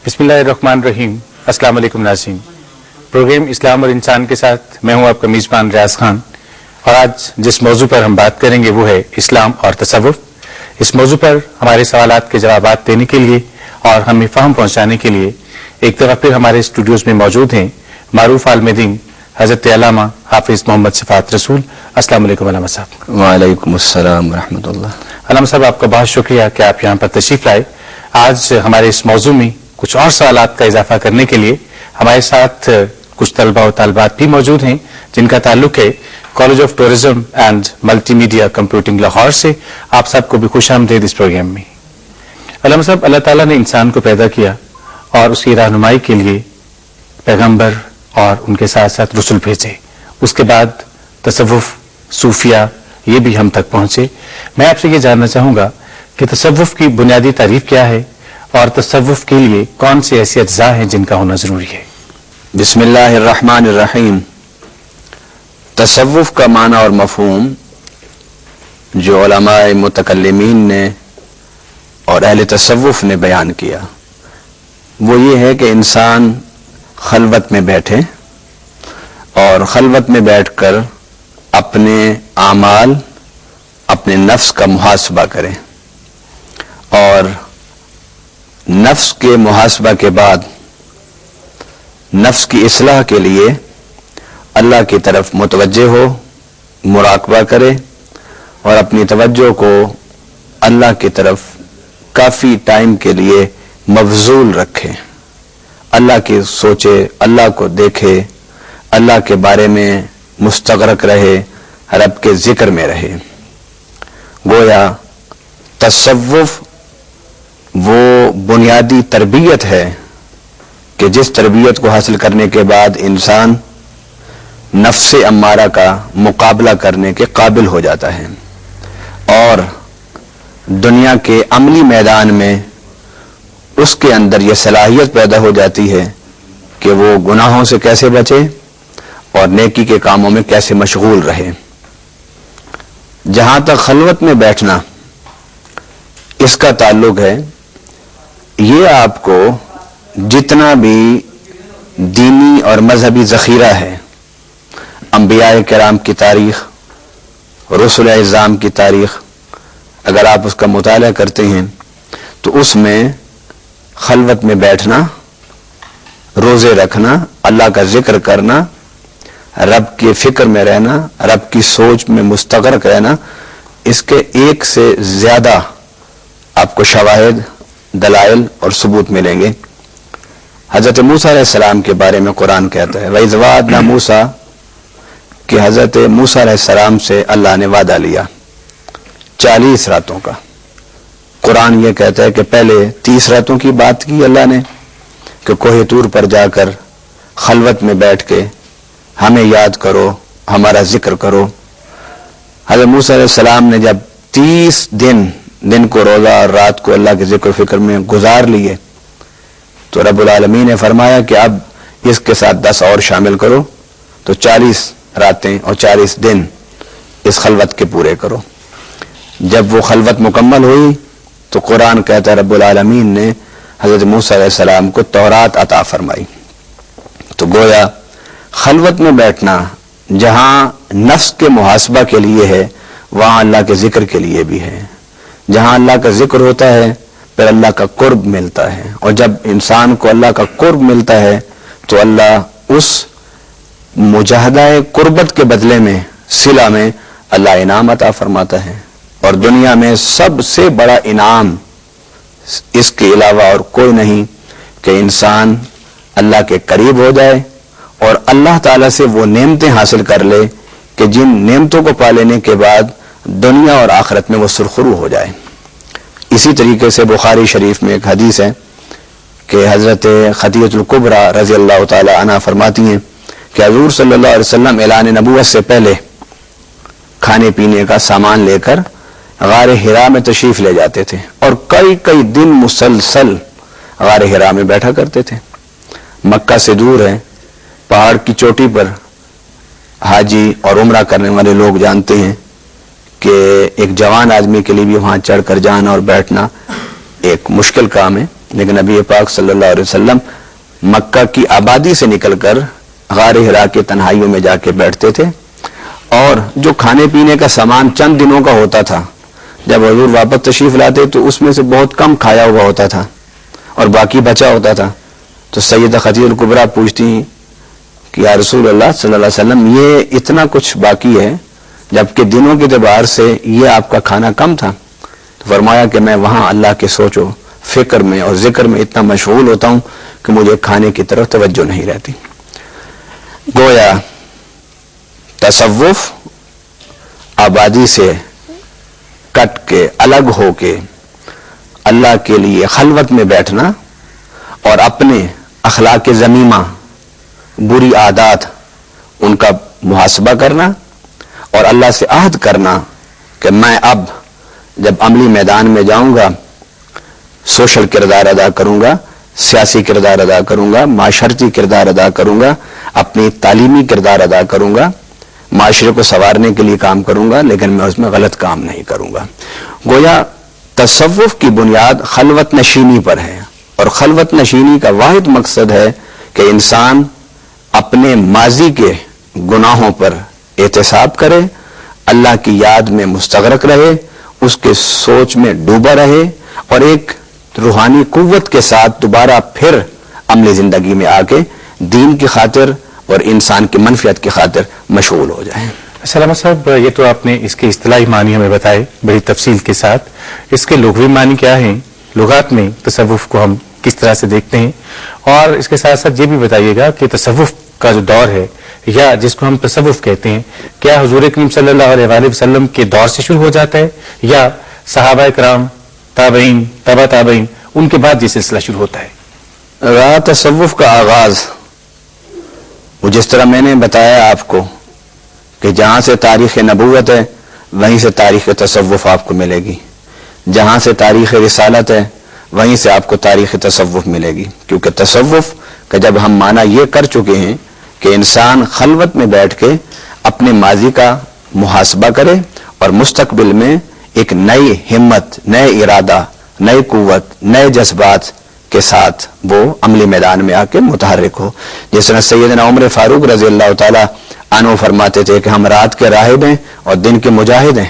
बिस्मिल्लाहिर्रहमानिर्रहीम। अस्सलाम वालेकुम नाज़रीन। प्रोग्राम इस्लाम और इंसान के साथ मैं हूं आपका मेज़बान रियाज खान, और आज जिस मौजू पर हम बात करेंगे वो है इस्लाम और तसव्वुफ। इस मौजू पर हमारे सवालात के जवाबात देने के लिए और हमें फ़हम पहुंचाने के लिए एक दफ़ा फिर हमारे स्टूडियोज़ में मौजूद हैं मारूफ आलम-ए-दीन हज़रत अल्लामा हाफिज़ मोहम्मद सिफ़ात रसूल। अस्सलाम वालेकुम अल्लामा साहब। वालेकुम अस्सलाम व रहमतुल्लाह। अल्लामा साहब, आपका बहुत शुक्रिया कि आप यहाँ पर तशरीफ़ लाए। आज हमारे इस मौजू में कुछ और सवालात का इजाफा करने के लिए हमारे साथ कुछ तलबा और तालिबात भी मौजूद हैं जिनका ताल्लुक है college of tourism and multimedia computing Lahore से। आप सबको भी खुश आमदीद इस प्रोग्राम में। अल्लामा साहब, अल्लाह ताला ने इंसान को पैदा किया और उसकी रहनुमाई के लिए पैगंबर और उनके साथ साथ रसूल भेजे। उसके बाद तसव्वुफ, सूफिया, ये भी हम तक पहुंचे। मैं आपसे ये जानना चाहूंगा कि तसव्वुफ की बुनियादी तारीफ क्या है और तसव्वुफ के लिए कौन से ऐसे अज्जा हैं जिनका होना जरूरी है। बिस्मिल्लाहिर्रहमानिर्रहीम। तसव्वुफ का माना और मफहूम जो उलमाए मुतकल्लिमीन ने और अहले तसव्वुफ ने बयान किया वो ये है कि इंसान खलवत में बैठे और खलवत में बैठकर अपने आमाल, अपने नफ्स का मुहासबा करें, और नफ्स के मुहासबा के बाद नफ्स की इस्लाह के लिए अल्लाह की तरफ मुतवज्जे हो, मुराकबा करे और अपनी तवज्जो को अल्लाह की तरफ काफ़ी टाइम के लिए मबजूल रखे। अल्लाह की सोचे, अल्लाह को देखे, अल्लाह के बारे में मुस्तगरक रहे, रब के जिक्र में रहे। गोया तसव्वुफ वो बुनियादी तरबियत है कि जिस तरबियत को हासिल करने के बाद इंसान नफ्स अम्मारा का मुकाबला करने के काबिल हो जाता है और दुनिया के अमली मैदान में उसके अंदर यह सलाहियत पैदा हो जाती है कि वो गुनाहों से कैसे बचे और नेकी के कामों में कैसे मशगूल रहे। जहां तक खलवत में बैठना इसका ताल्लुक है, ये आपको जितना भी दीनी और मजहबी ज़ख़ीरा है, अंबियाए किराम की तारीख़, रसूल इज़्ज़ाम की तारीख़, अगर आप उसका मुताला करते हैं तो उसमें खलवत में बैठना, रोज़े रखना, अल्लाह का जिक्र करना, रब की फ़िक्र में रहना, रब की सोच में मुस्तग़रक़ रहना, इसके एक से ज़्यादा आपको शवाहिद, दलाइल और सबूत मिलेंगे। हज़रत मूसा अलैहिस्सलाम के बारे में कुरान कहता है वइज़ वाअदना मूसा, कि हज़रत मूसा अलैहिस्सलाम से अल्लाह ने वादा लिया 40 रातों का। कुरान ये कहता है कि पहले 30 रातों की बात की अल्लाह ने कि कोहे तूर पर जाकर खलवत में बैठ के हमें याद करो, हमारा जिक्र करो। हज़रत मूसा अलैहिस्सलाम ने जब 30 दिन को रोज़ा और रात को अल्लाह के जिक्र फिक्र में गुजार लिए तो रब्बुल आलमीन ने फरमाया कि अब इसके साथ 10 और शामिल करो, तो 40 रातें और 40 दिन इस खलवत के पूरे करो। जब वो खलवत मुकम्मल हुई तो कुरान कहता है रब्बुल आलमीन ने हज़रत मूसा अलैहिस्सलाम को तौरात अता फरमाई। तो गोया खलवत में बैठना जहां नफ्स के मुहासबा के लिए है, वहां अल्लाह के जिक्र के लिए भी है। जहां अल्लाह का जिक्र होता है फिर अल्लाह का कुर्ब मिलता है, और जब इंसान को अल्लाह का कुर्ब मिलता है तो अल्लाह उस मुजाहदा कुर्बत के बदले में, सिला में अल्लाह इनाम अता फरमाता है। और दुनिया में सबसे बड़ा इनाम इसके अलावा और कोई नहीं कि इंसान अल्लाह के करीब हो जाए और अल्लाह ताला से वो नेमतें हासिल कर ले कि जिन नेमतों को पा लेने के बाद दुनिया और आखिरत में वो सुरखरू हो जाए। इसी तरीके से बुखारी शरीफ में एक हदीस है कि हज़रत खदीजतुल कुबरा रज़ी अल्लाह ताला अन्हा फरमाती हैं कि हुज़ूर सल्लल्लाहु अलैहि वसल्लम ऐलान नबूवत से पहले खाने पीने का सामान लेकर गार हिरा में तशरीफ ले जाते थे और कई कई दिन मुसलसल गार हिरा में बैठा करते थे। मक्का से दूर है, पहाड़ की चोटी पर हाजी और उम्रा करने वाले लोग जानते हैं कि एक जवान आदमी के लिए भी वहां चढ़कर जाना और बैठना एक मुश्किल काम है, لیکن نبی پاک صلی اللہ علیہ وسلم مکہ کی آبادی سے نکل کر غار حرا کے تنہائیوں میں جا کے بیٹھتے تھے، اور جو کھانے پینے کا سامان چند دنوں کا ہوتا تھا، جب حضور واپس تشریف لاتے تو اس میں سے بہت کم کھایا ہوا ہوتا تھا اور باقی بچا ہوتا تھا. تو سیدہ خدیجہ الکبریٰ پوچھتی ہیں کہ یا رسول اللہ صلی اللہ علیہ وسلم، یہ اتنا کچھ باقی ہے جبکہ دنوں کے اعتبار سے یہ آپ کا کھانا کم تھا. تو فرمایا کہ میں وہاں اللہ کے سوچ و فکر میں اور ذکر میں اتنا مشغول ہوتا ہوں کہ مجھے کھانے کی طرف توجہ نہیں رہتی. گویا تصوف آبادی سے کٹ کے الگ ہو کے اللہ کے لیے خلوت میں بیٹھنا اور اپنے اخلاق ذمیمہ، بری عادات، ان کا محاسبہ کرنا اور اللہ سے عہد کرنا کہ میں اب جب عملی میدان میں جاؤں گا سوشل کردار ادا کروں گا، سیاسی کردار ادا کروں گا، معاشرتی کردار ادا کروں گا، اپنی تعلیمی کردار ادا کروں گا، معاشرے کو سنوارنے کے لیے کام کروں گا، لیکن میں اس میں غلط کام نہیں کروں گا. گویا تصوف کی بنیاد خلوت نشینی پر ہے، اور خلوت نشینی کا واحد مقصد ہے کہ انسان اپنے ماضی کے گناہوں پر احتساب کرے، اللہ کی یاد میں مستغرق رہے، اس کے سوچ میں ڈوبا رہے، اور ایک روحانی قوت کے ساتھ دوبارہ پھر عملی زندگی میں آ کے دین کی خاطر اور انسان کی منفعت کی خاطر مشغول ہو جائیں. علامہ صاحب، یہ تو آپ نے اس کے اصطلاحی معنی ہمیں بتائے بڑی تفصیل کے ساتھ. اس کے لغوی معنی کیا ہیں؟ لغات میں تصوف کو ہم کس طرح سے دیکھتے ہیں؟ اور اس کے ساتھ ساتھ یہ بھی بتائیے گا کہ تصوف کا جو دور ہے یا جس کو ہم تصوف کہتے ہیں، کیا حضور کریم صلی اللہ علیہ وآلہ وسلم کے دور سے شروع ہو جاتا ہے یا صحابہ کرام، تابعین، تبع تابعین، ان کے بعد یہ سلسلہ شروع ہوتا ہے؟ راہ تصوف کا آغاز وہ جس طرح میں نے بتایا آپ کو کہ جہاں سے تاریخ نبوت ہے وہیں سے تاریخ تصوف آپ کو ملے گی، جہاں سے تاریخ رسالت ہے وہیں سے آپ کو تاریخ تصوف ملے گی. کیونکہ تصوف کا جب ہم معنی یہ کر چکے ہیں کہ انسان خلوت میں بیٹھ کے اپنے ماضی کا محاسبہ کرے اور مستقبل میں ایک نئی ہمت، نئے ارادہ، نئی قوت، نئے جذبات کے ساتھ وہ عملی میدان میں آ کے متحرک ہو. جس طرح سیدنا عمر فاروق رضی اللہ تعالی عنہ فرماتے تھے کہ ہم رات کے راہب ہیں اور دن کے مجاہد ہیں.